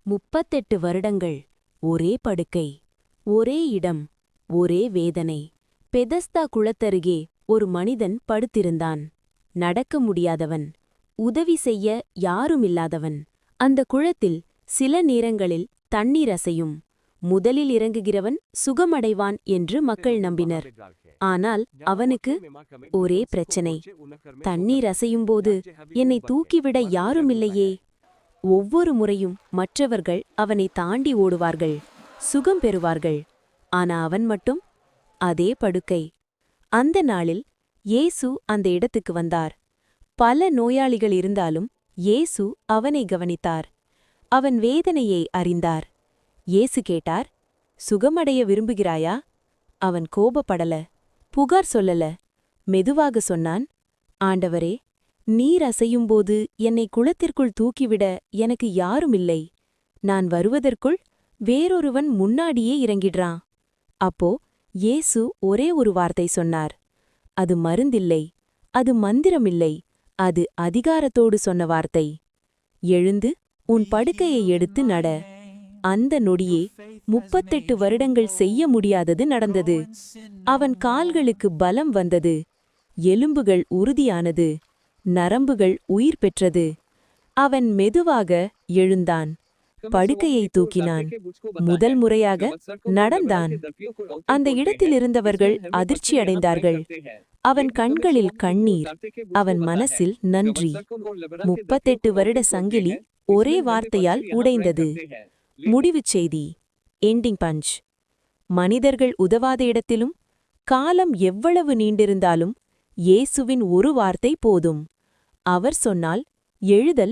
38 வருடங்கள் ஒரே படுக்கை, ஒரே இடம், ஒரே வேதனை. பெதஸ்தா குளத்தருகே ஒரு மனிதன் படுத்திருந்தான். நடக்க முடியாதவன், உதவி செய்ய யாருமில்லாதவன். அந்த குளத்தில் சில நேரங்களில் தண்ணீர் அசையும். முதலில் இறங்குகிறவன் சுகமடைவான் என்று மக்கள் நம்பினர். ஆனால் அவனுக்கு ஒரே பிரச்சனை. தண்ணீர் அசையும்போது என்னை தூக்கிவிட யாருமில்லையே. ஒவ்வொரு முறையும் மற்றவர்கள் அவனை தாண்டி ஓடுவார்கள், சுகம் பெறுவார்கள். ஆனா அவன் மட்டும் அதே படுக்கை. அந்த நாளில் இயேசு அந்த இடத்துக்கு வந்தார். பல நோயாளிகள் இருந்தாலும் இயேசு அவனை கவனித்தார். அவன் வேதனையை அறிந்தார். இயேசு கேட்டார், சுகமடைய விரும்புகிறாயா? அவன் கோபப்படல, புகார் சொல்லல. மெதுவாக சொன்னான், ஆண்டவரே, நீர் அசையும்போது என்னை குளத்திற்குள் தூக்கிவிட எனக்கு யாருமில்லை. நான் வருவதற்குள் வேறொருவன் முன்னாடியே இறங்கிடுறான். அப்போ இயேசு ஒரே ஒரு வார்த்தை சொன்னார். அது மருந்தில்லை, அது மந்திரமில்லை, அது அதிகாரத்தோடு சொன்ன வார்த்தை. எழுந்து உன் படுக்கையை எடுத்து நட. அந்த நொடியே 38 வருடங்கள் செய்ய முடியாதது நடந்தது. அவன் கால்களுக்கு பலம் வந்தது, எலும்புகள் உறுதியானது, நரம்புகள் உயிர் பெற்றது. அவன் மெதுவாக எழுந்தான், படுக்கையை தூக்கினான், முதல் முறையாக நடந்தான். அந்த இடத்திலிருந்தவர்கள் அதிர்ச்சியடைந்தார்கள். அவன் கண்களில் கண்ணீர், அவன் மனசில் நன்றி. 38 வருட சங்கிலி ஒரே வார்த்தையால் உடைந்தது. முடிவுச் செய்தி, எண்டிங் பஞ்ச். மனிதர்கள் உதவாத இடத்திலும், காலம் எவ்வளவு நீண்டிருந்தாலும் இயேசுவின் ஒரு வார்த்தை போதும். அவர் சொன்னால் எழுதல்